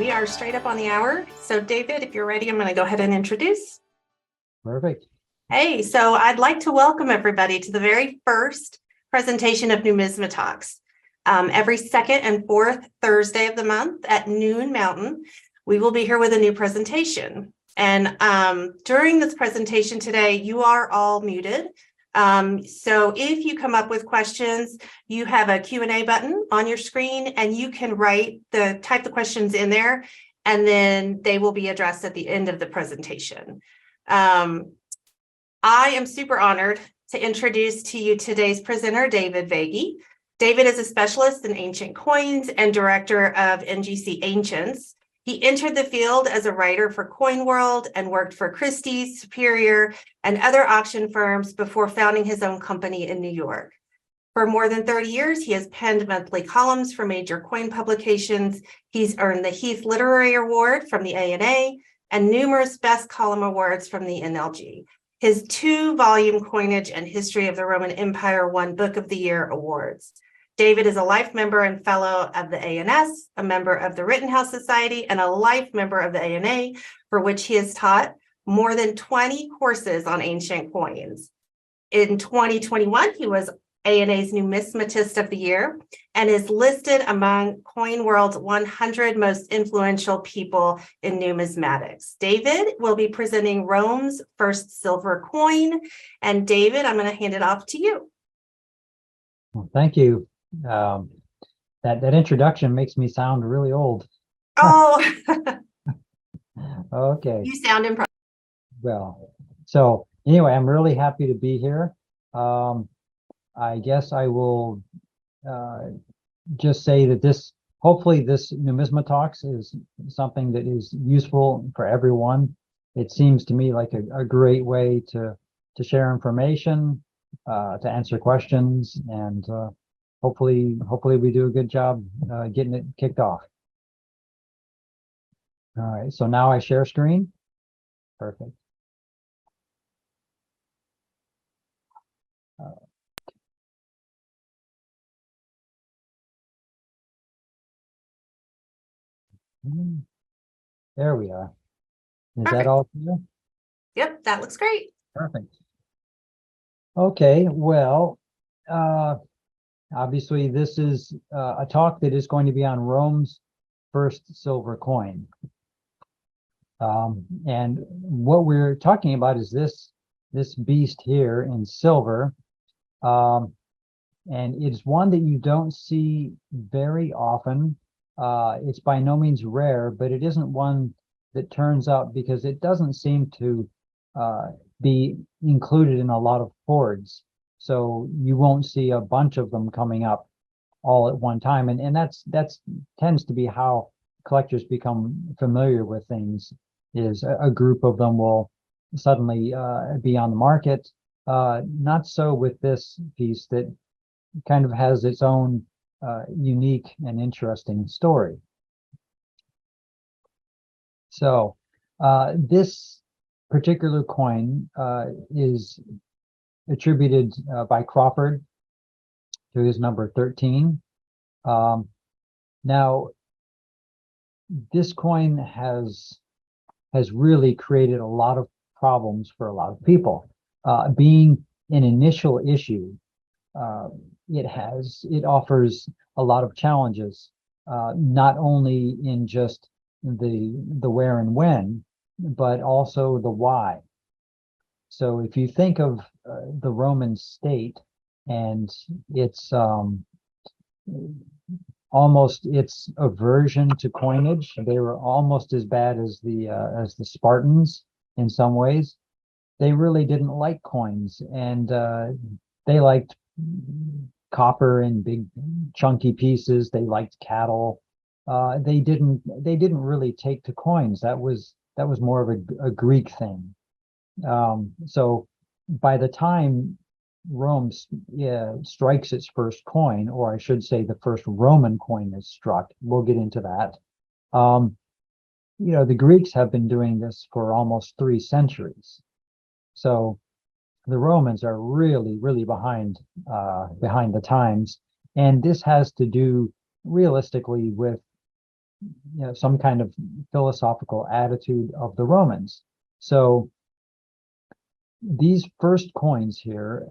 we are straight up on the hour. So David, if you're ready, I'm going to go ahead and introduce. Perfect. Hey, so I'd like to welcome everybody to the very first presentation of NumismaTalks. Every second and fourth Thursday of the month at noon Mountain, we will be here with a new presentation. And during this presentation today, you are all muted. So if you come up with questions, you have a Q&A button on your screen and you can type the questions in there, and then they will be addressed at the end of the presentation. I am super honored to introduce to you today's presenter, David Vagi. David is a specialist in ancient coins and director of NGC Ancients. He entered the field as a writer for Coin World and worked for Christie's, Superior, and other auction firms before founding his own company in New York. For more than 30 years, he has penned monthly columns for major coin publications. He's earned the Heath Literary Award from the ANA and numerous Best Column Awards from the NLG. His 2-volume Coinage and History of the Roman Empire won Book of the Year awards. David is a life member and fellow of the ANS, a member of the Rittenhouse Society, and a life member of the ANA, for which he has taught more than 20 courses on ancient coins. In 2021, he was ANA's Numismatist of the Year and is listed among Coin World's 100 most influential people in numismatics. David will be presenting Rome's first silver coin. And David, I'm going to hand it off to you. Well, thank you. That introduction makes me sound really old. Oh, Okay. You sound impressive. Well, so anyway, I'm really happy to be here. I guess I will just say that hopefully this NumismaTalks is something that is useful for everyone. It seems to me like a great way to share information, to answer questions, and hopefully we do a good job getting it kicked off. All right, so now I share screen. Perfect. There we are. Is Perfect. that all clear? Yep, that looks great. Perfect. Okay, well, obviously this is a talk that is going to be on Rome's first silver coin. And what we're talking about is this beast here in silver. And it's one that you don't see very often. It's by no means rare, but it isn't one that turns up because it doesn't seem to be included in a lot of hoards. So you won't see a bunch of them coming up all at one time. And that's tends to be how collectors become familiar with things, is a group of them will suddenly be on the market. Not so with this piece that kind of has its own unique and interesting story. So this particular coin is attributed by Crawford to his number 13. Now, this coin has really created a lot of problems for a lot of people. Being an initial issue, it offers a lot of challenges, not only in just the where and when, but also the why. So if you think of the Roman state and its its aversion to coinage, they were almost as bad as the Spartans in some ways. They really didn't like coins, and they liked copper in big chunky pieces. They liked cattle. They didn't really take to coins. That was more of a Greek thing. So by the time Rome strikes its first coin, or I should say the first Roman coin is struck, we'll get into that. The Greeks have been doing this for almost 3 centuries. So the Romans are really, really behind the times. And this has to do realistically with some kind of philosophical attitude of the Romans. So these first coins here,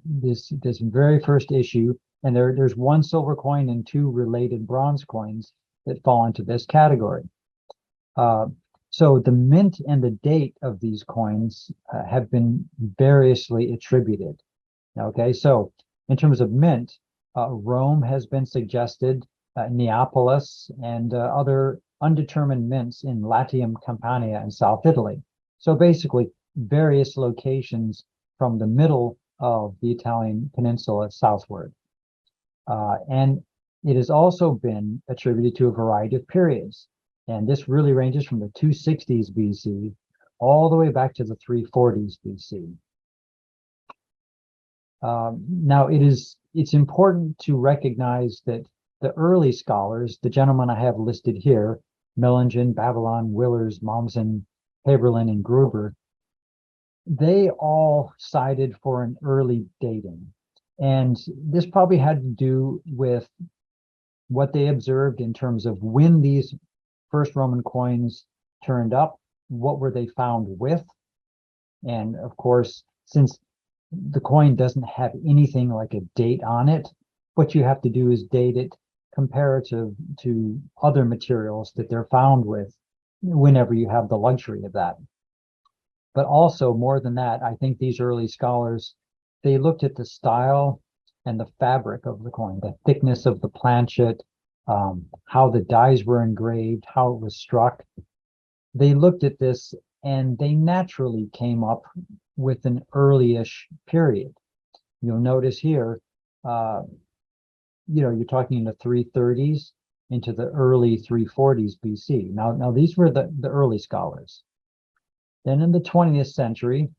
this very first issue, and there's one silver coin and two related bronze coins that fall into this category. So the mint and the date of these coins have been variously attributed. Okay, so in terms of mint, Rome has been suggested, Neapolis, and other undetermined mints in Latium, Campania, and South Italy. So basically, various locations from the middle of the Italian peninsula southward. And it has also been attributed to a variety of periods. And this really ranges from the 260s BC all the way back to the 340s BC. Now, it's important to recognize that the early scholars, the gentlemen I have listed here, Millingen, Babylon, Willers, Mommsen, Haberlin, and Gruber, they all cited for an early dating. And this probably had to do with what they observed in terms of when these first Roman coins turned up, what were they found with? And of course, since the coin doesn't have anything like a date on it, what you have to do is date it comparative to other materials that they're found with whenever you have the luxury of that. But also, more than that, I think these early scholars, they looked at the style and the fabric of the coin, the thickness of the planchet, how the dies were engraved, how it was struck. They looked at this and they naturally came up with an early-ish period. You'll notice here, you're talking in the 330s into the early 340s BC. Now these were the early scholars. Then in the 20th century,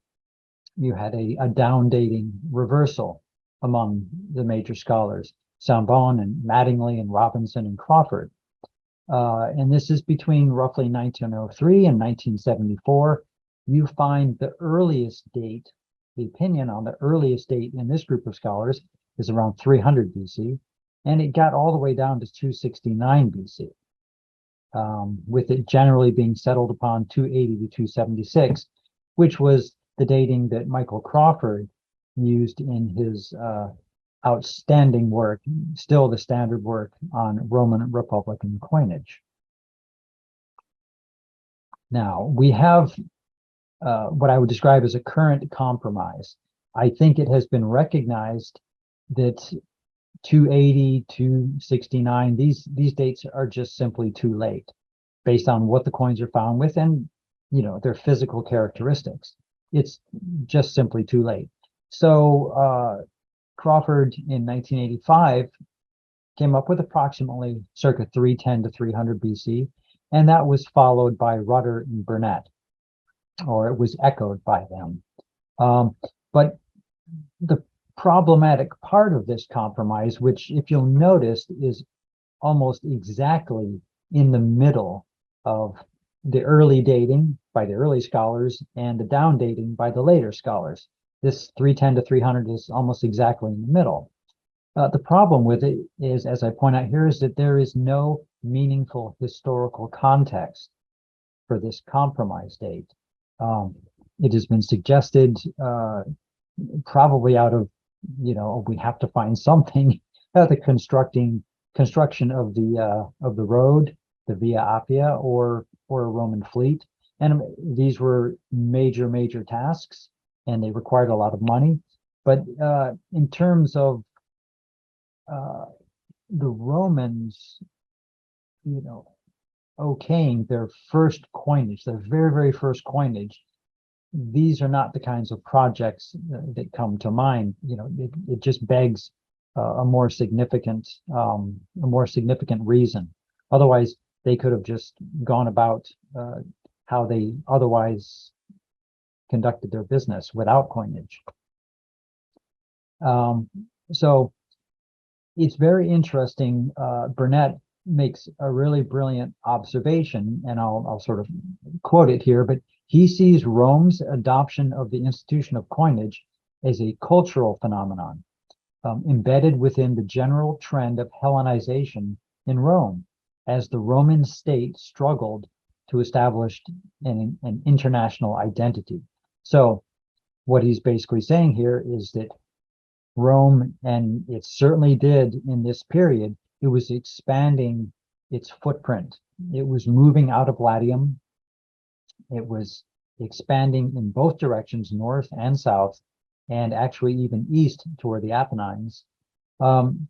you had a down dating reversal among the major scholars, Sambon and Mattingly and Robinson and Crawford. And this is between roughly 1903 and 1974. You find the earliest date, the opinion on the earliest date in this group of scholars is around 300 BC, and it got all the way down to 269 BC, with it generally being settled upon 280 to 276, which was the dating that Michael Crawford used in his outstanding work, still the standard work on Roman Republican coinage. Now, we have what I would describe as a current compromise. I think it has been recognized that 280, 269, these dates are just simply too late based on what the coins are found with and, their physical characteristics. It's just simply too late. So Crawford in 1985 came up with approximately circa 310 to 300 BC, and that was followed by Rutter and Burnett, or it was echoed by them. But the problematic part of this compromise, which if you'll notice is almost exactly in the middle of the early dating by the early scholars and the down dating by the later scholars. This 310 to 300 is almost exactly in the middle. The problem with it is, as I point out here, is that there is no meaningful historical context for this compromise date. It has been suggested probably out of, we have to find something the construction of the road, the Via Appia, or a Roman fleet. And these were major tasks, and they required a lot of money. But in terms of the Romans, okaying their first coinage, their very first coinage, these are not the kinds of projects that come to mind. It just begs a more significant reason. Otherwise, they could have just gone about how they otherwise conducted their business without coinage. So it's very interesting. Burnett makes a really brilliant observation, and I'll sort of quote it here, but he sees Rome's adoption of the institution of coinage as a cultural phenomenon, embedded within the general trend of Hellenization in Rome. as the Roman state struggled to establish an international identity. So what he's basically saying here is that Rome, and it certainly did in this period, it was expanding its footprint. It was moving out of Latium. It was expanding in both directions, north and south, and actually even east toward the Apennines. And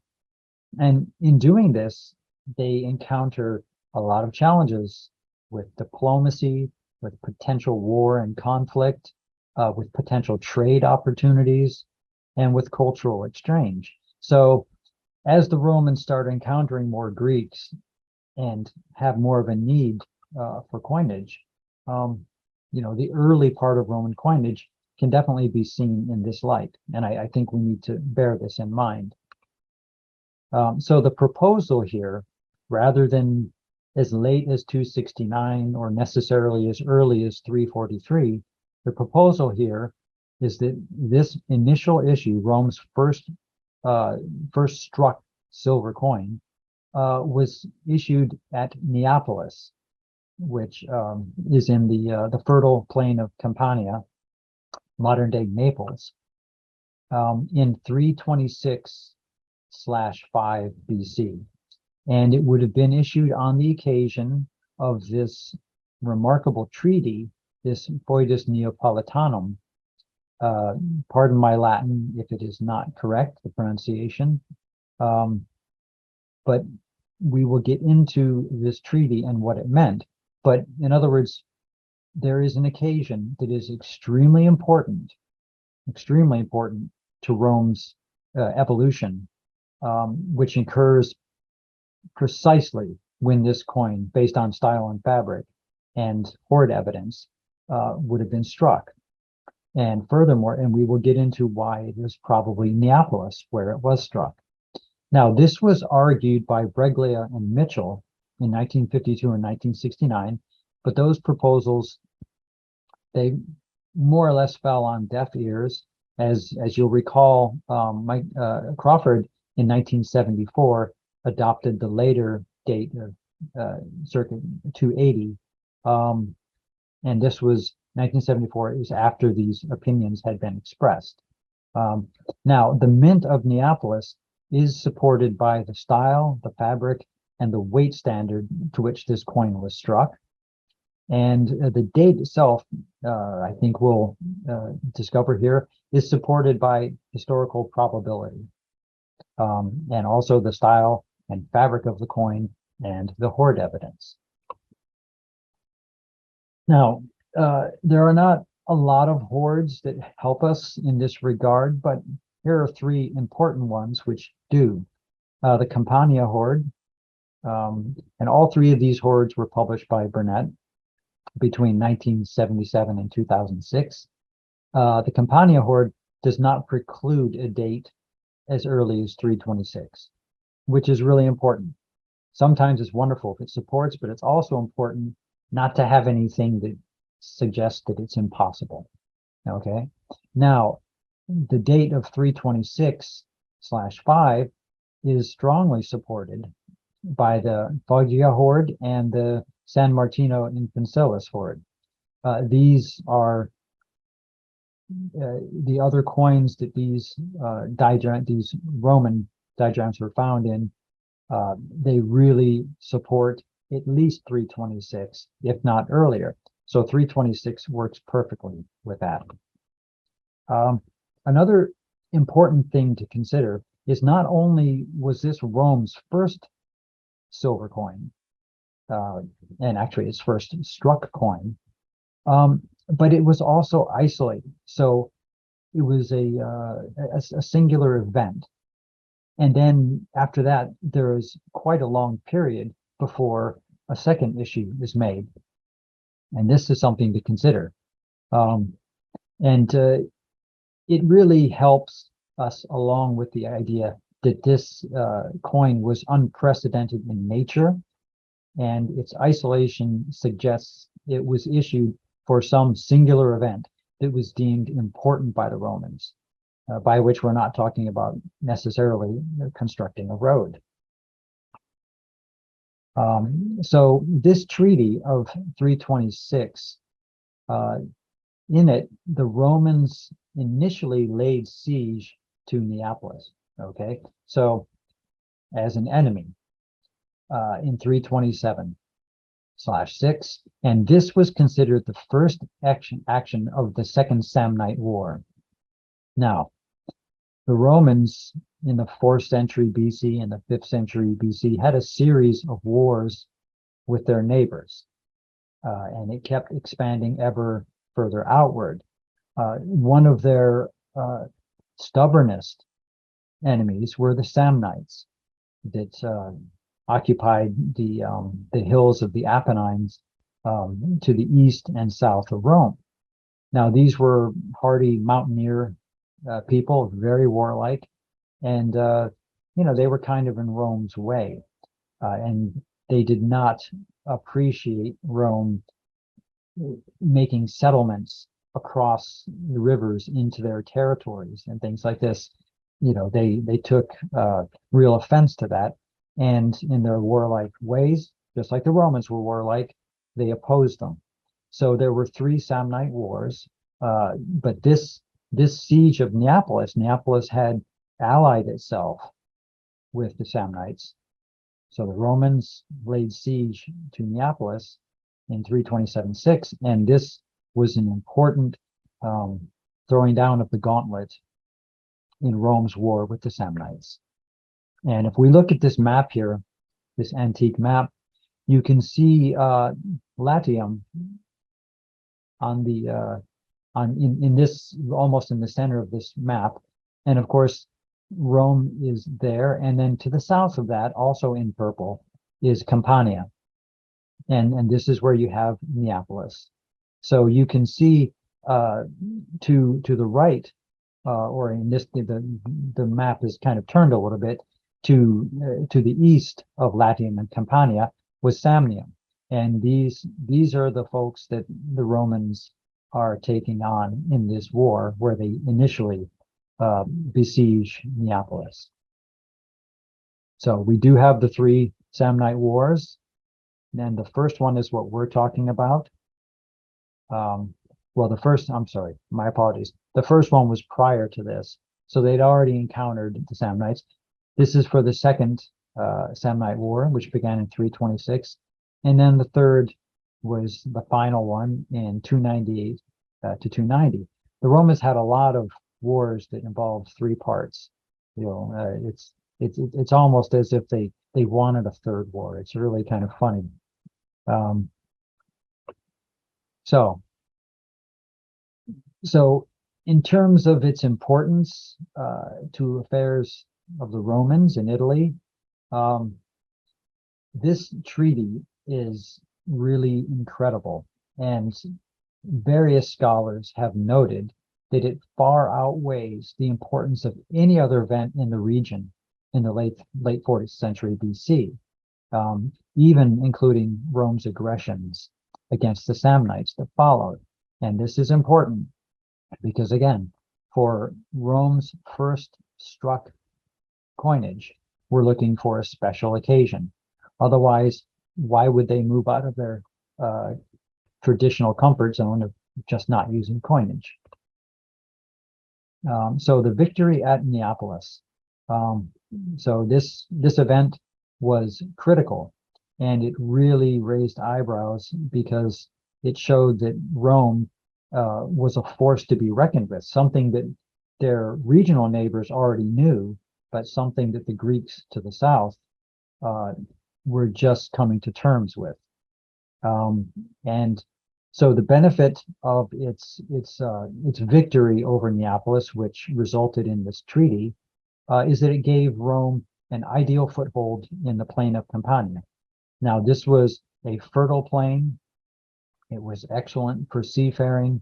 in doing this, they encounter a lot of challenges with diplomacy, with potential war and conflict, with potential trade opportunities, and with cultural exchange. So as the Romans start encountering more Greeks and have more of a need for coinage, the early part of Roman coinage can definitely be seen in this light. And I think we need to bear this in mind. So the proposal here, rather than as late as 269 or necessarily as early as 343, the proposal here is that this initial issue, Rome's first struck silver coin, was issued at Neapolis, which is in the fertile plain of Campania, modern-day Naples, in 326/5 BC. And it would have been issued on the occasion of this remarkable treaty, this Foedus Neapolitanum. Pardon my Latin if it is not correct, the pronunciation. But we will get into this treaty and what it meant. But in other words, there is an occasion that is extremely important to Rome's evolution, which occurs precisely when this coin, based on style and fabric and hoard evidence, would have been struck. And furthermore, and we will get into why it was probably Neapolis where it was struck. Now, this was argued by Breglia and Mitchell in 1952 and 1969, but those proposals, they more or less fell on deaf ears. As you'll recall, Mike Crawford in 1974 adopted the later date of circa 280, and this was 1974. It was after these opinions had been expressed. Now, the mint of Neapolis is supported by the style, the fabric, and the weight standard to which this coin was struck. And the date itself, I think we'll discover here, is supported by historical probability, and also the style and fabric of the coin and the hoard evidence. Now, there are not a lot of hoards that help us in this regard, but here are three important ones which do. The Campania hoard, and all three of these hoards were published by Burnett between 1977 and 2006. The Campania hoard does not preclude a date as early as 326, which is really important. Sometimes it's wonderful if it supports, but it's also important not to have anything that suggests that it's impossible. Okay. Now, the date of 326/5 is strongly supported by the Vagi hoard and the San Martino in Pincellis hoard. These are the other coins that these Roman diagrams were found in. They really support at least 326, if not earlier. So 326 works perfectly with that. Another important thing to consider is not only was this Rome's first silver coin, and actually its first struck coin, but it was also isolated. So it was a singular event. And then after that, there is quite a long period before a second issue is made. And this is something to consider. It really helps us along with the idea that this coin was unprecedented in nature, and its isolation suggests it was issued for some singular event that was deemed important by the Romans, by which we're not talking about necessarily constructing a road. So this treaty of 326, in it, the Romans initially laid siege to Neapolis. Okay, so as an enemy in 327/6, and this was considered the first action of the Second Samnite War. Now, the Romans in the 4th century BC and the 5th century BC had a series of wars with their neighbors, and it kept expanding ever further outward. One of their stubbornest enemies were the Samnites that occupied the hills of the Apennines to the east and south of Rome. Now, these were hardy mountaineer people, very warlike, and they were kind of in Rome's way, and they did not appreciate Rome making settlements across the rivers into their territories and things like this. They took real offense to that, and in their warlike ways, just like the Romans were warlike, they opposed them. So there were 3 Samnite wars, but this siege of Neapolis had allied itself with the Samnites. So the Romans laid siege to Neapolis in 327/6, and this was an important throwing down of the gauntlet in Rome's war with the Samnites. And if we look at this map here, this antique map, you can see Latium on the in this, almost in the center of this map, and of course Rome is there, and then to the south of that, also in purple, is Campania, and this is where you have Neapolis. So you can see to the right, or in this, the map is kind of turned a little bit to the east of Latium and Campania was Samnium, and these are the folks that the Romans are taking on in this war, where they initially besiege Neapolis. So we do have the 3 Samnite wars, and the first one is what we're talking about. Well, I'm sorry, my apologies. The first one was prior to this, so they'd already encountered the Samnites. This is for the second Samnite War, which began in 326, and then the third was the final one in 298 to 290. The Romans had a lot of wars that involved 3 parts. It's almost as if they wanted a third war. It's really kind of funny. So in terms of its importance to affairs of the Romans in Italy, this treaty is really incredible, and various scholars have noted that it far outweighs the importance of any other event in the region in the late 4th century BC, even including Rome's aggressions against the Samnites that followed. And this is important because, again, for Rome's first struck coinage, we're looking for a special occasion. Otherwise, why would they move out of their traditional comfort zone of just not using coinage? So the victory at Neapolis. So this event was critical, and it really raised eyebrows because it showed that Rome was a force to be reckoned with, something that their regional neighbors already knew, but something that the Greeks to the south were just coming to terms with. And so the benefit of its victory over Neapolis, which resulted in this treaty, is that it gave Rome an ideal foothold in the plain of Campania. Now, this was a fertile plain. It was excellent for seafaring,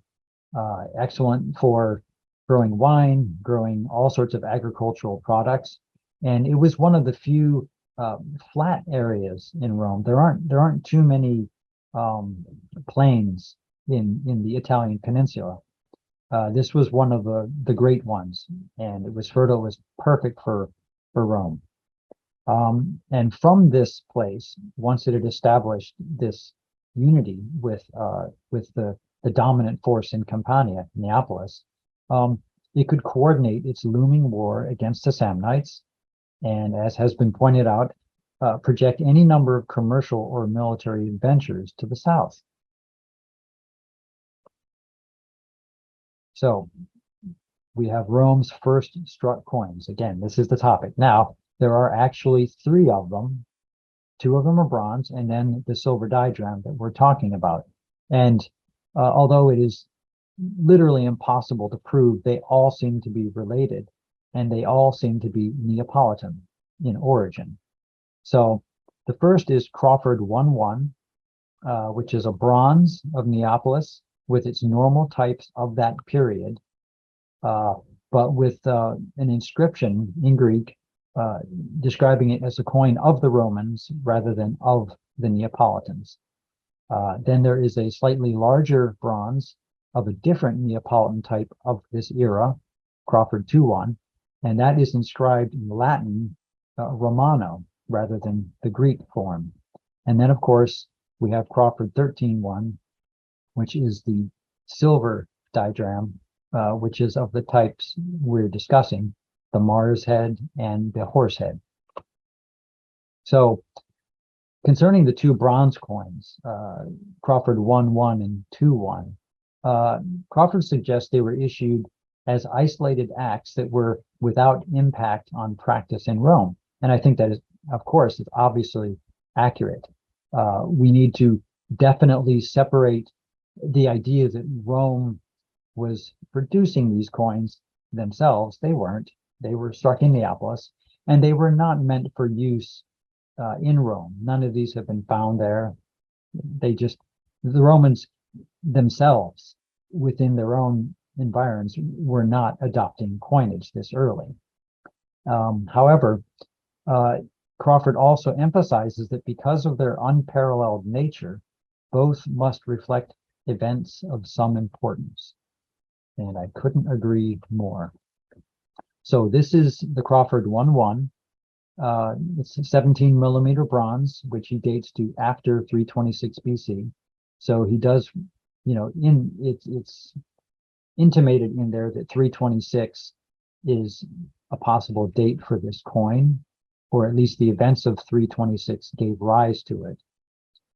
excellent for growing wine, growing all sorts of agricultural products, and it was one of the few flat areas in Rome. There aren't too many plains in the Italian peninsula. This was one of the great ones, and it was fertile. It was perfect for Rome. And from this place, once it had established this unity with the dominant force in Campania, Neapolis, it could coordinate its looming war against the Samnites, and as has been pointed out, project any number of commercial or military ventures to the south. So we have Rome's first struck coins. Again, this is the topic. Now, there are actually 3 of them. 2 of them are bronze, and then the silver diagram that we're talking about. And although it is literally impossible to prove, they all seem to be related, and they all seem to be Neapolitan in origin. So the first is Crawford 1-1, which is a bronze of Neapolis with its normal types of that period, but with an inscription in Greek describing it as a coin of the Romans rather than of the Neapolitans. Then there is a slightly larger bronze of a different Neapolitan type of this era, Crawford 2-1, and that is inscribed in Latin Romano rather than the Greek form. And then, of course, we have Crawford 13-1, which is the silver diagram, which is of the types we're discussing, the Mars head and the horse head. So concerning the 2 bronze coins, Crawford 1-1 and 2-1, Crawford suggests they were issued as isolated acts that were without impact on practice in Rome. And I think that is, of course, it's obviously accurate. We need to definitely separate the idea that Rome was producing these coins themselves. They weren't. They were struck in Neapolis, and they were not meant for use in Rome. None of these have been found there. The Romans themselves, within their own environs, were not adopting coinage this early. However, Crawford also emphasizes that because of their unparalleled nature, both must reflect events of some importance. And I couldn't agree more. So this is the Crawford 1-1. It's a 17 millimeter bronze, which he dates to after 326 BC. So he does, it's intimated in there that 326 is a possible date for this coin, or at least the events of 326 gave rise to it.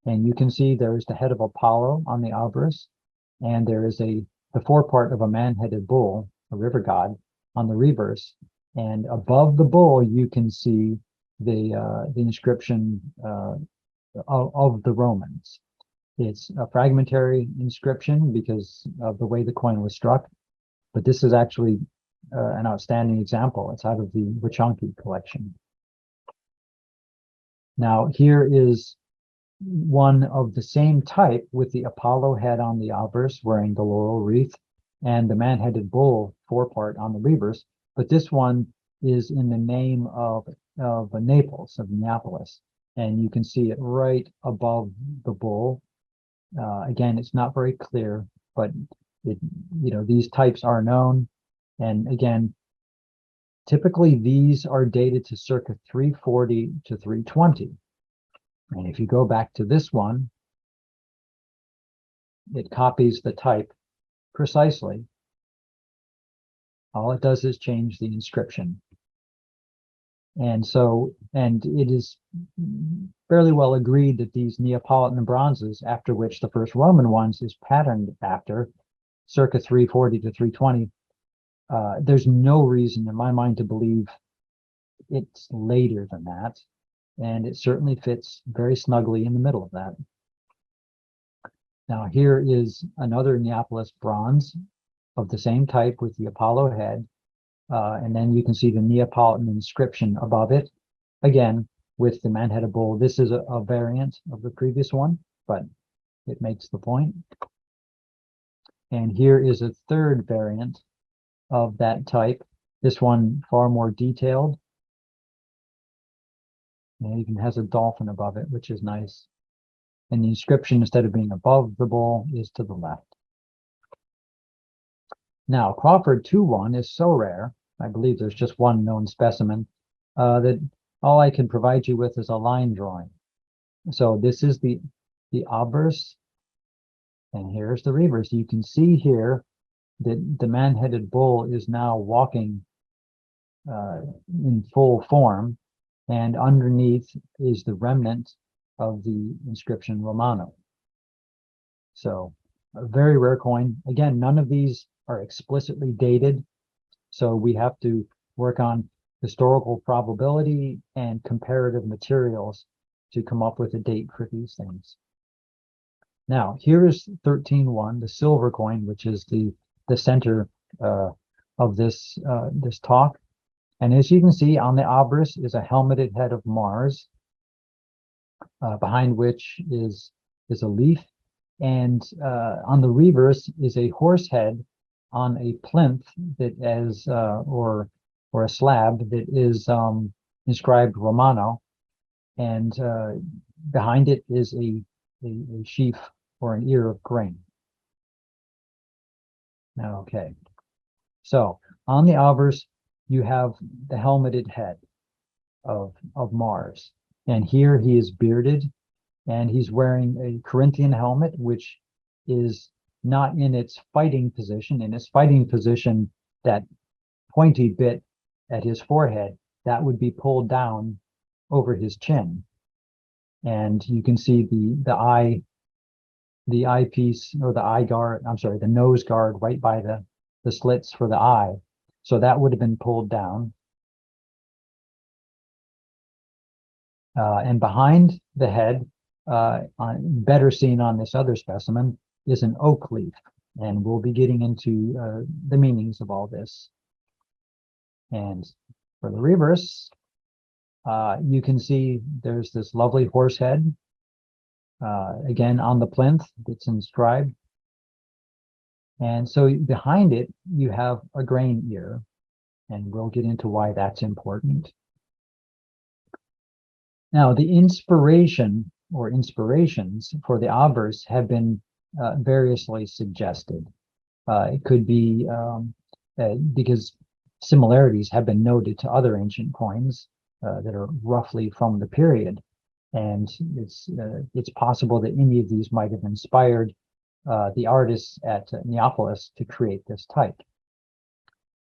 And you can see there's the head of Apollo on the obverse, and there is the forepart of a man-headed bull, a river god, on the reverse. And above the bull, you can see the inscription of the Romans. It's a fragmentary inscription because of the way the coin was struck, but this is actually an outstanding example. It's out of the Wachonki collection. Now, here is one of the same type with the Apollo head on the obverse wearing the laurel wreath and the man-headed bull forepart on the reverse, but this one is in the name of Naples, of Neapolis, and you can see it right above the bull. Again, it's not very clear, but these types are known, and again, typically these are dated to circa 340 to 320. And if you go back to this one, it copies the type precisely. All it does is change the inscription. And it is fairly well agreed that these Neapolitan bronzes, after which the first Roman ones is patterned after, circa 340 to 320, there's no reason in my mind to believe it's later than that. And it certainly fits very snugly in the middle of that. Now here is another Neapolis bronze of the same type with the Apollo head. And then you can see the Neapolitan inscription above it, again, with the man-headed bull. This is a variant of the previous one, but it makes the point. And here is a third variant of that type, this one far more detailed. And it even has a dolphin above it, which is nice. And the inscription, instead of being above the bull, is to the left. Now, Crawford 2-1 is so rare, I believe there's just one known specimen, that all I can provide you with is a line drawing. So this is the obverse, and here's the reverse. You can see here that the man-headed bull is now walking in full form, and underneath is the remnant of the inscription Romano. So a very rare coin. Again, none of these are explicitly dated, so we have to work on historical probability and comparative materials to come up with a date for these things. Now, here is 13-1, the silver coin, which is the center of this this talk. And as you can see, on the obverse is a helmeted head of Mars, behind which is a leaf, and on the reverse is a horse head on a plinth that is or a slab that is inscribed Romano, and behind it is a sheaf or an ear of grain. Okay, so on the obverse you have the helmeted head of Mars, and here he is bearded, and he's wearing a Corinthian helmet, which is not in its fighting position. In its fighting position, that pointy bit at his forehead, that would be pulled down over his chin. And you can see the eyepiece, or the eye guard, I'm sorry, the nose guard right by the slits for the eye. So that would have been pulled down. And behind the head, better seen on this other specimen, is an oak leaf. And we'll be getting into the meanings of all this. And for the reverse, you can see there's this lovely horse head, again on the plinth that's inscribed. And so behind it, you have a grain ear, and we'll get into why that's important. Now, the inspiration or inspirations for the obverse have been variously suggested. It could be because similarities have been noted to other ancient coins that are roughly from the period, and it's possible that any of these might have inspired the artists at Neapolis to create this type.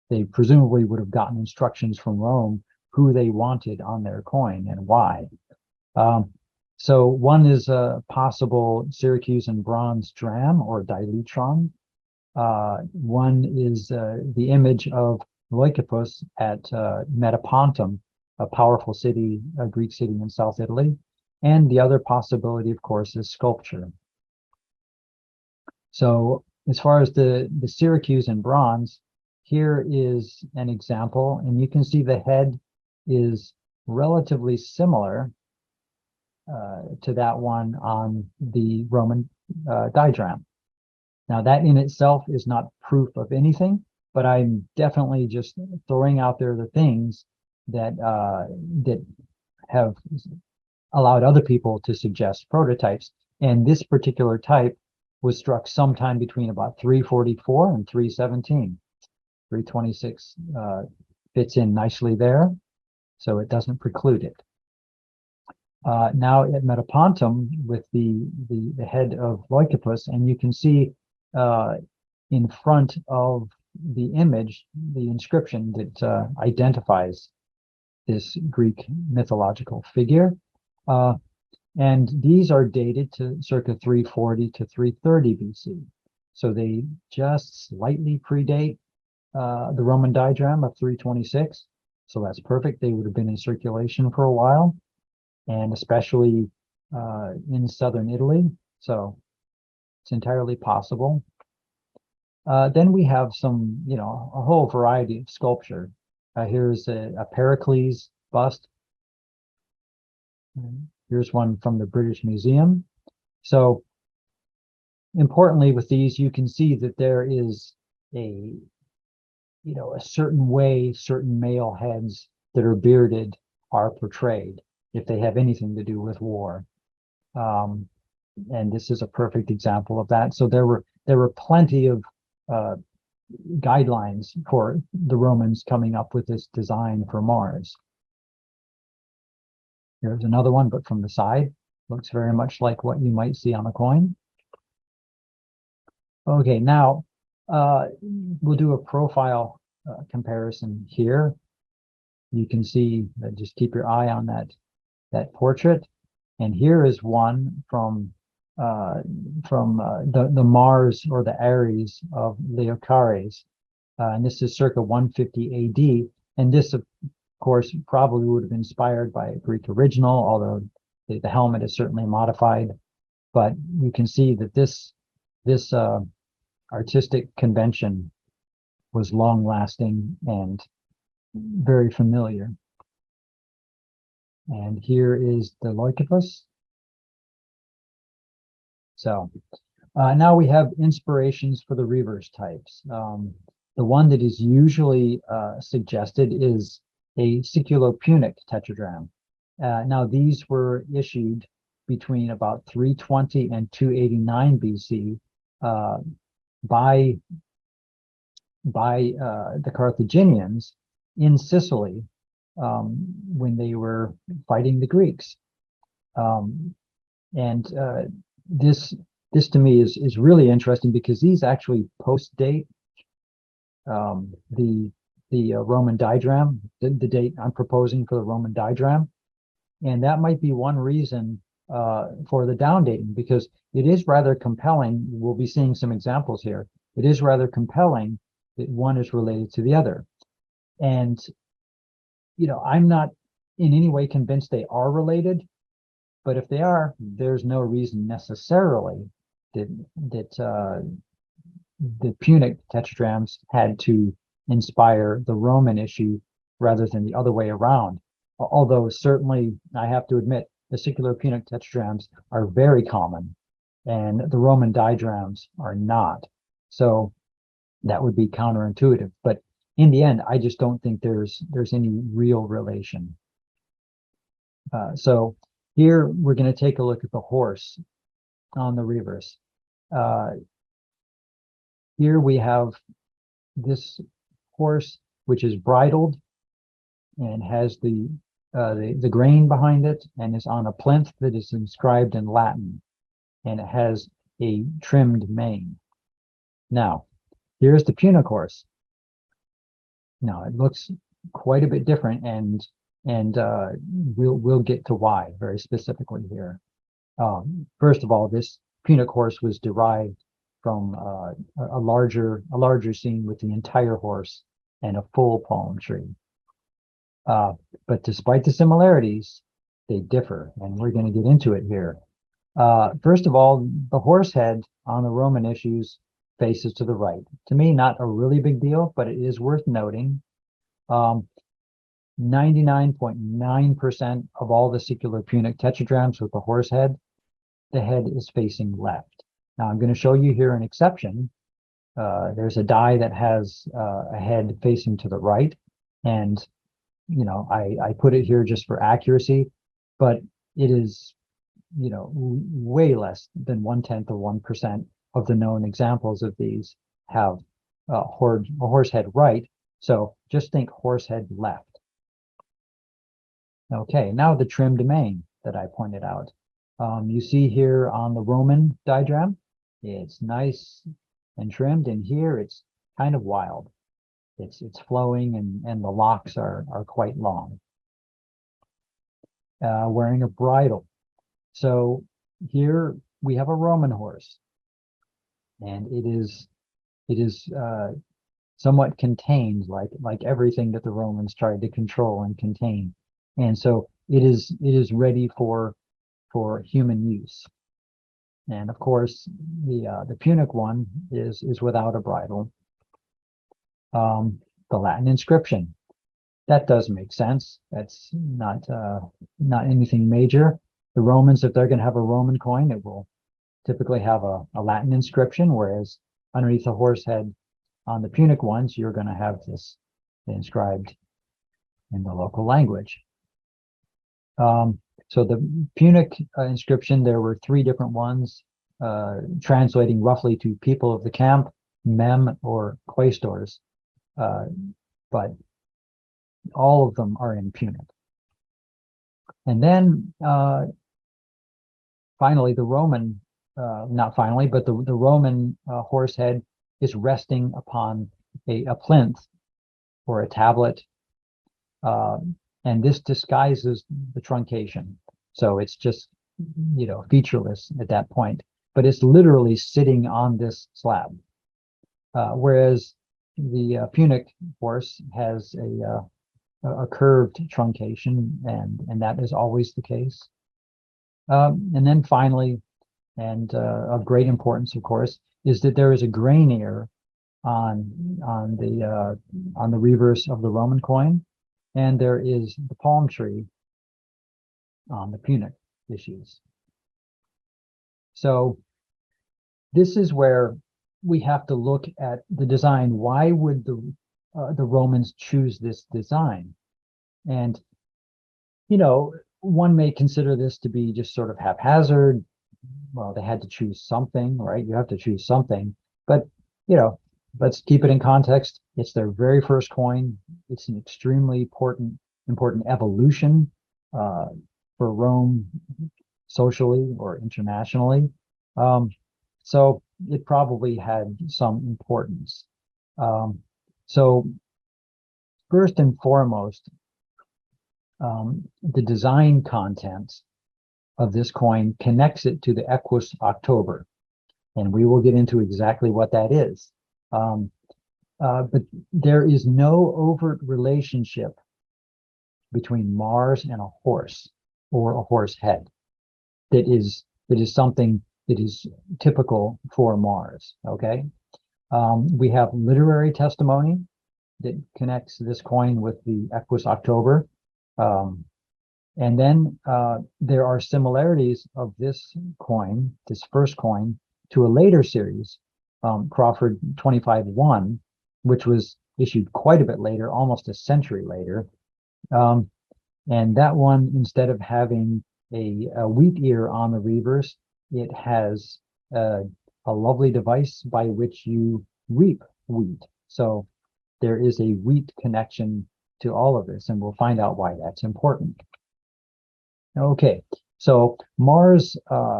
They presumably would have gotten instructions from Rome who they wanted on their coin and why. So one is a possible Syracusan bronze dram or diletron. One is the image of Leucippus at Metapontum, a powerful city, a Greek city in South Italy. And the other possibility, of course, is sculpture. So as far as the Syracusan bronze, here is an example, and you can see the head is relatively similar to that one on the Roman diagram. Now, that in itself is not proof of anything, but I'm definitely just throwing out there the things that that have allowed other people to suggest prototypes. And this particular type was struck sometime between about 344 and 317. 326 fits in nicely there, so it doesn't preclude it. Now at Metapontum with the head of Leucippus, and you can see in front of the image the inscription that identifies this Greek mythological figure. And these are dated to circa 340 to 330 BC. So they just slightly predate the Roman diagram of 326. So that's perfect. They would have been in circulation for a while, and especially in southern Italy. So it's entirely possible. Then we have some, a whole variety of sculpture. Here's a Pericles bust. Here's one from the British Museum. So importantly with these, you can see that there is a certain way certain male heads that are bearded are portrayed if they have anything to do with war. And this is a perfect example of that. So there were plenty of guidelines for the Romans coming up with this design for Mars. Here's another one, but from the side. Looks very much like what you might see on a coin. Okay, now we'll do a profile comparison here. You can see that, just keep your eye on that portrait. And here is one from the Mars or the Ares of Leocares. And this is circa 150 AD. And this, of course, probably would have been inspired by a Greek original, although the helmet is certainly modified. But you can see that this artistic convention was long-lasting and very familiar. And here is the Leucippus. So now we have inspirations for the reverse types. The one that is usually suggested is a Siculo-Punic tetradrachm. Now these were issued between about 320 and 289 BC by the Carthaginians in Sicily when they were fighting the Greeks. This to me is really interesting because these actually post-date the Roman diagram, the date I'm proposing for the Roman diagram. And that might be one reason for the downdating, because it is rather compelling. We'll be seeing some examples here. It is rather compelling that one is related to the other. And, you know, I'm not in any way convinced they are related, but if they are, there's no reason necessarily that the Punic tetradrachms had to inspire the Roman issue rather than the other way around. Although certainly I have to admit the Siculo-Punic tetradrachms are very common and the Roman diadrams are not. So that would be counterintuitive. But in the end, I just don't think there's any real relation. So here we're going to take a look at the horse on the reverse. Here we have this horse which is bridled and has the grain behind it and is on a plinth that is inscribed in Latin, and it has a trimmed mane. Now, here's the Punic horse. Now it looks quite a bit different, and we'll get to why very specifically here. First of all, this Punic horse was derived from a larger scene with the entire horse and a full palm tree. But despite the similarities, they differ, and we're going to get into it here. First of all, the horse head on the Roman issues faces to the right. To me, not a really big deal, but it is worth noting. 99.9% of all the Siculo-Punic tetradrachms with the horse head, the head is facing left. Now I'm going to show you here an exception. There's a die that has a head facing to the right, and you know, I put it here just for accuracy, but it is, you know, way less than 1/10 of 1% of the known examples of these have a horse head right. So just think horse head left. Okay, now the trimmed mane that I pointed out. You see here on the Roman diagram, it's nice and trimmed, and here it's kind of wild. It's flowing, and the locks are quite long. Wearing a bridle. So here we have a Roman horse, and it is somewhat contained, like everything that the Romans tried to control and contain, and so it is ready for human use. And of course, the Punic one is without a bridle. The Latin inscription, that does make sense. That's not anything major. The Romans, if they're going to have a Roman coin, it will typically have a Latin inscription, whereas underneath the horse head on the Punic ones, you're going to have this inscribed in the local language. So the Punic inscription, there were 3 different ones, translating roughly to people of the camp, mem, or quaestors, but all of them are in Punic. And then finally, the Roman, not finally, but the Roman horse head is resting upon a plinth or a tablet. And this disguises the truncation. So it's just, featureless at that point, but it's literally sitting on this slab. Whereas the Punic horse has a curved truncation, and that is always the case. And then finally, and of great importance, of course, is that there is a grain ear on the reverse of the Roman coin, and there is the palm tree on the Punic issues. So this is where we have to look at the design. Why would the Romans choose this design? And one may consider this to be just sort of haphazard. Well, they had to choose something, right? You have to choose something, but let's keep it in context. It's their very first coin. It's an extremely important evolution for Rome, socially or internationally. So it probably had some importance. So first and foremost, the design content of this coin connects it to the Equus October, and we will get into exactly what that is. But there is no overt relationship between Mars and a horse or a horse head. That is something that is typical for Mars. Okay, we have literary testimony that connects this coin with the Equus October. And then there are similarities of this coin, this first coin, to a later series, Crawford 25-1, which was issued quite a bit later, almost a century later. And that one, instead of having a wheat ear on the reverse, it has a lovely device by which you reap wheat. So there is a wheat connection to all of this, and we'll find out why that's important. Okay, so Mars,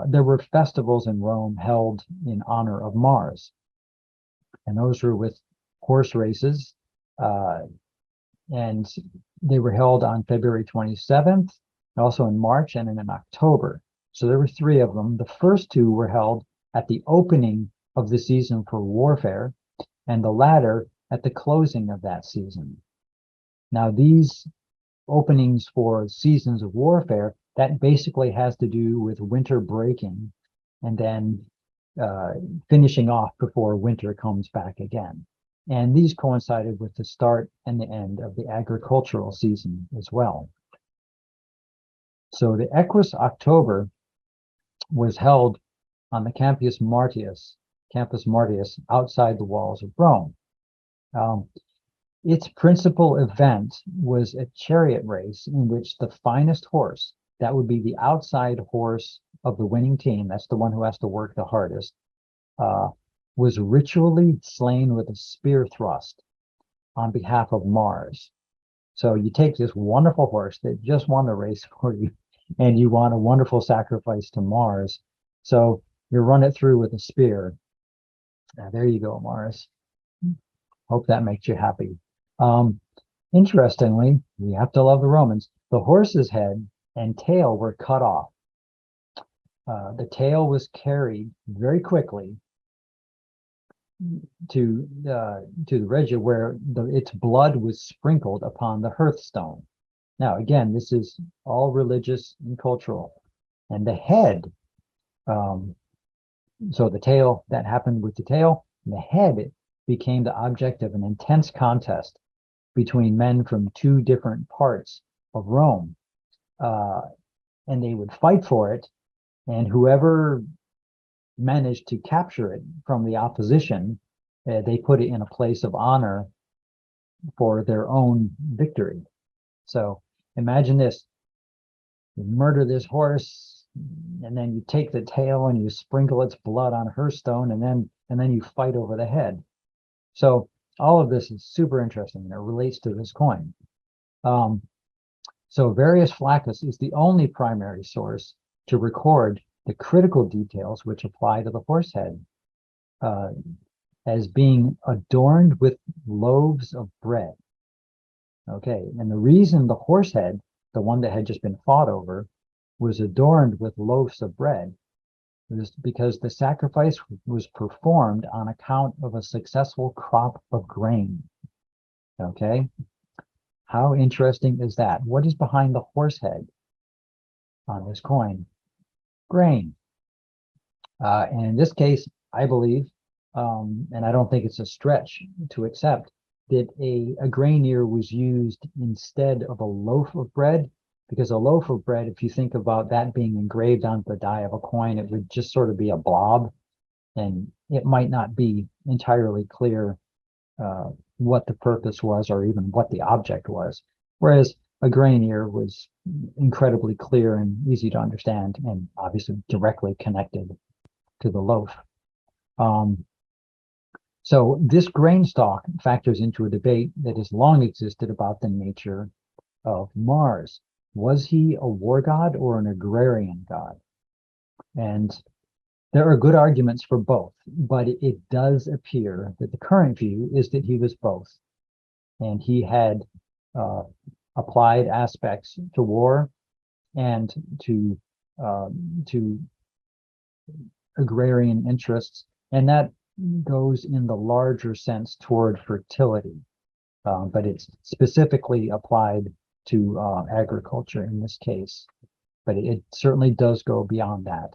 there were festivals in Rome held in honor of Mars, and those were with horse races, and they were held on February 27th, also in March and in October. So there were 3 of them. The first 2 were held at the opening of the season for warfare, and the latter at the closing of that season. Now, these openings for seasons of warfare, that basically has to do with winter breaking and then finishing off before winter comes back again. And these coincided with the start and the end of the agricultural season as well. So the Equus October was held on the Campus Martius outside the walls of Rome. Its principal event was a chariot race in which the finest horse, that would be the outside horse of the winning team, that's the one who has to work the hardest, was ritually slain with a spear thrust on behalf of Mars. So you take this wonderful horse that just won the race for you, and you want a wonderful sacrifice to Mars. So you run it through with a spear. There you go, Mars. Hope that makes you happy. Interestingly, we have to love the Romans. The horse's head and tail were cut off. The tail was carried very quickly to the Regia, where its blood was sprinkled upon the hearthstone. Now, again, this is all religious and cultural. And the head, so the tail, that happened with the tail. And the head became the object of an intense contest between men from 2 different parts of Rome. And they would fight for it, and whoever managed to capture it from the opposition, they put it in a place of honor for their own victory. So imagine this: you murder this horse, and then you take the tail and you sprinkle its blood on a hearthstone, and then you fight over the head. So all of this is super interesting, and it relates to this coin. So Varius Flaccus is the only primary source to record the critical details which apply to the horse head, as being adorned with loaves of bread. Okay, and the reason the horse head, the one that had just been fought over, was adorned with loaves of bread was because the sacrifice was performed on account of a successful crop of grain. Okay, how interesting is that? What is behind the horse head on this coin? Grain. And in this case, I believe, and I don't think it's a stretch to accept, that a grain ear was used instead of a loaf of bread, because a loaf of bread, if you think about that being engraved onto the die of a coin, it would just sort of be a blob, and it might not be entirely clear what the purpose was or even what the object was. Whereas a grain ear was incredibly clear and easy to understand, and obviously directly connected to the loaf. So this grain stalk factors into a debate that has long existed about the nature of Mars. Was he a war god or an agrarian god? And there are good arguments for both, but it does appear that the current view is that he was both. And he had applied aspects to war and to agrarian interests, and that goes in the larger sense toward fertility, but it's specifically applied to agriculture in this case, but it certainly does go beyond that.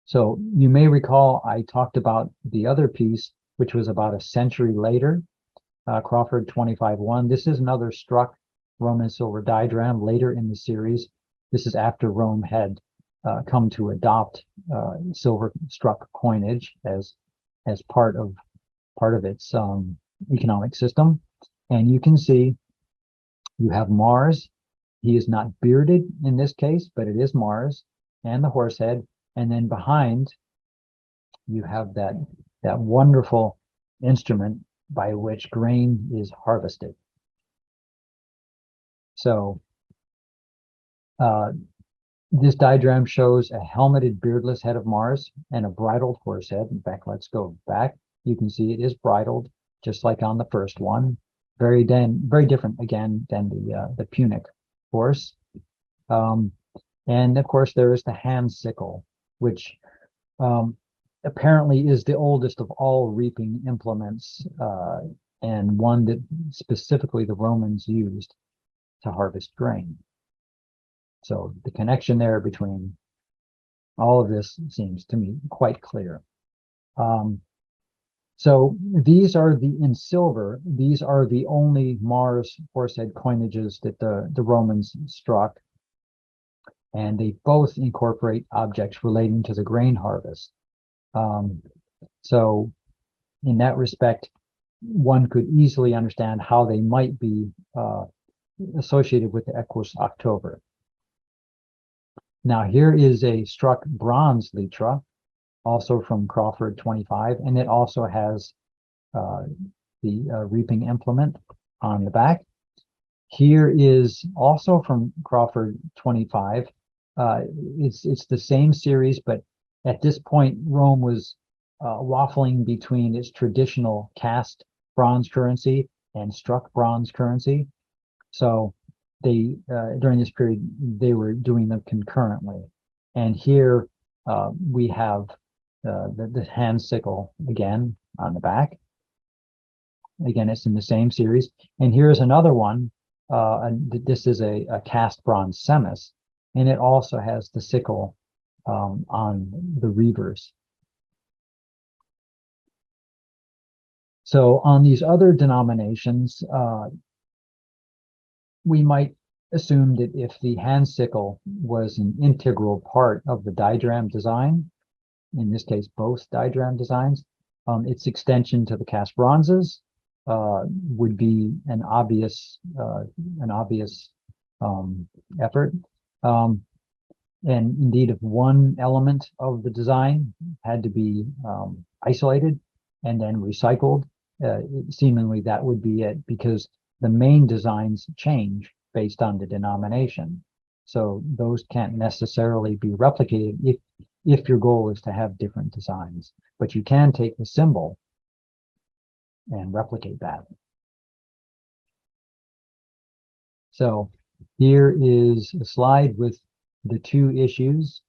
So you may recall I talked about the other piece, which was about a century later, Crawford 25-1. This is another struck Roman silver diagram later in the series. This is after Rome had come to adopt silver struck coinage as part of its economic system. And you can see you have Mars. He is not bearded in this case, but it is Mars and the horse head. And then behind you have that wonderful instrument by which grain is harvested. So this diagram shows a helmeted, beardless head of Mars and a bridled horse head. In fact, let's go back. You can see it is bridled, just like on the first one. Very different again than the Punic horse. And of course, there is the hand sickle, which apparently is the oldest of all reaping implements, and one that specifically the Romans used to harvest grain. So the connection there between all of this seems to me quite clear. So these are in silver, these are the only Mars horsehead coinages that the Romans struck, and they both incorporate objects relating to the grain harvest. So in that respect, one could easily understand how they might be associated with the Equus October. Now here is a struck bronze litra, also from Crawford 25, and it also has the reaping implement on the back. Here is also from Crawford 25. It's the same series, but at this point, Rome was waffling between its traditional cast bronze currency and struck bronze currency. So they during this period, they were doing them concurrently. And here we have the hand sickle again on the back. Again, it's in the same series. And here's another one. This is a cast bronze semis, and it also has the sickle on the reverse. So on these other denominations, we might assume that if the hand sickle was an integral part of the diagram design, in this case, both diagram designs, its extension to the cast bronzes would be an obvious effort. And indeed, if one element of the design had to be isolated and then recycled, seemingly that would be it, because the main designs change based on the denomination. So those can't necessarily be replicated if your goal is to have different designs, but you can take the symbol and replicate that. So here is a slide with the two issues,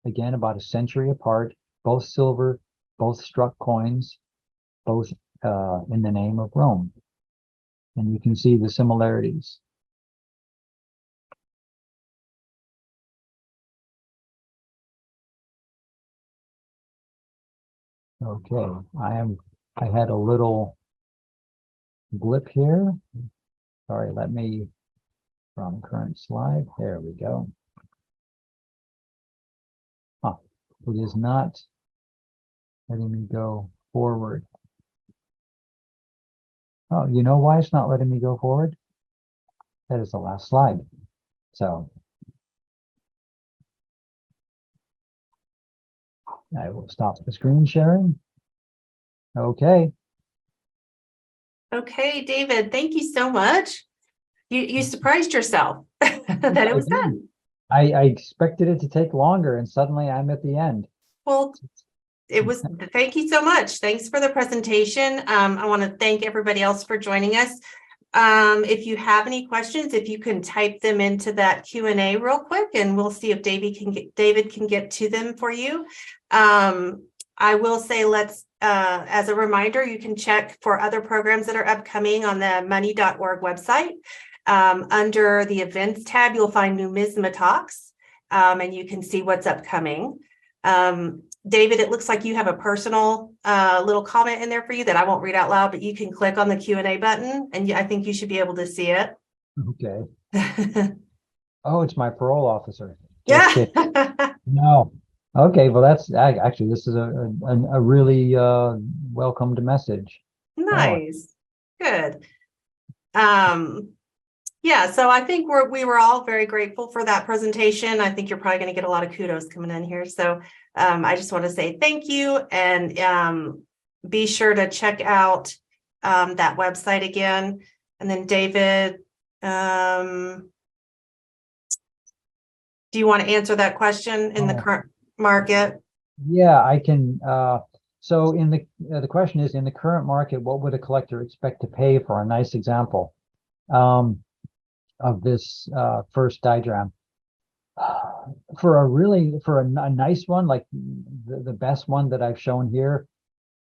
again, about a century apart, both silver, both struck coins, both in the name of Rome. And you can see the similarities. Okay, I had a little blip here. Sorry, let me, from current slide, there we go. It is not letting me go forward. Oh, you know why it's not letting me go forward? That is the last slide. So I will stop the screen sharing. Okay. Okay, David, thank you so much. You surprised yourself that it was done. I expected it to take longer, and suddenly I'm at the end. Well, it was, thank you so much. Thanks for the presentation. I want to thank everybody else for joining us. If you have any questions, if you can type them into that Q&A real quick, and we'll see if David can get to them for you. I will say, as a reminder, you can check for other programs that are upcoming on the money.org website. Under the events tab, you'll find NumismaTalks, and you can see what's upcoming. David, it looks like you have a personal little comment in there for you that I won't read out loud, but you can click on the Q&A button, and I think you should be able to see it. Okay. Oh, it's my parole officer. Yeah. No. Okay, well, that's actually, this is a really welcomed message. Nice. Good. Yeah, so I think we were all very grateful for that presentation. I think you're probably going to get a lot of kudos coming in here. So I just want to say thank you, and be sure to check out that website again. And then David, do you want to answer that question in the current market? Yeah, I can. So in the question is, in the current market, what would a collector expect to pay for a nice example of this first diagram? For a nice one, like the best one that I've shown here,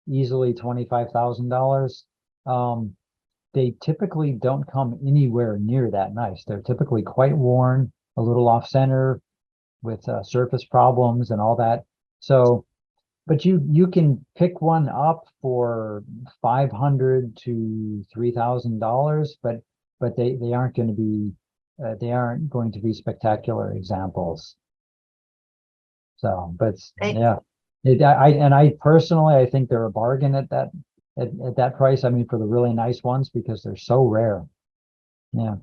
easily $25,000. They typically don't come anywhere near that nice. They're typically quite worn, a little off center, with surface problems and all that. So, but you can pick one up for $500 to $3,000, but they aren't going to be spectacular examples. So, but yeah, I personally, I think they're a bargain at that price. I mean, for the really nice ones, because they're so rare. Yeah.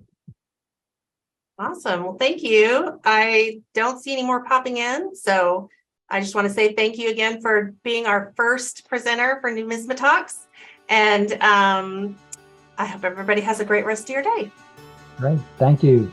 Awesome. Well, thank you. I don't see any more popping in, so I just want to say thank you again for being our first presenter for NumismaTalks, and I hope everybody has a great rest of your day. Great. Thank you.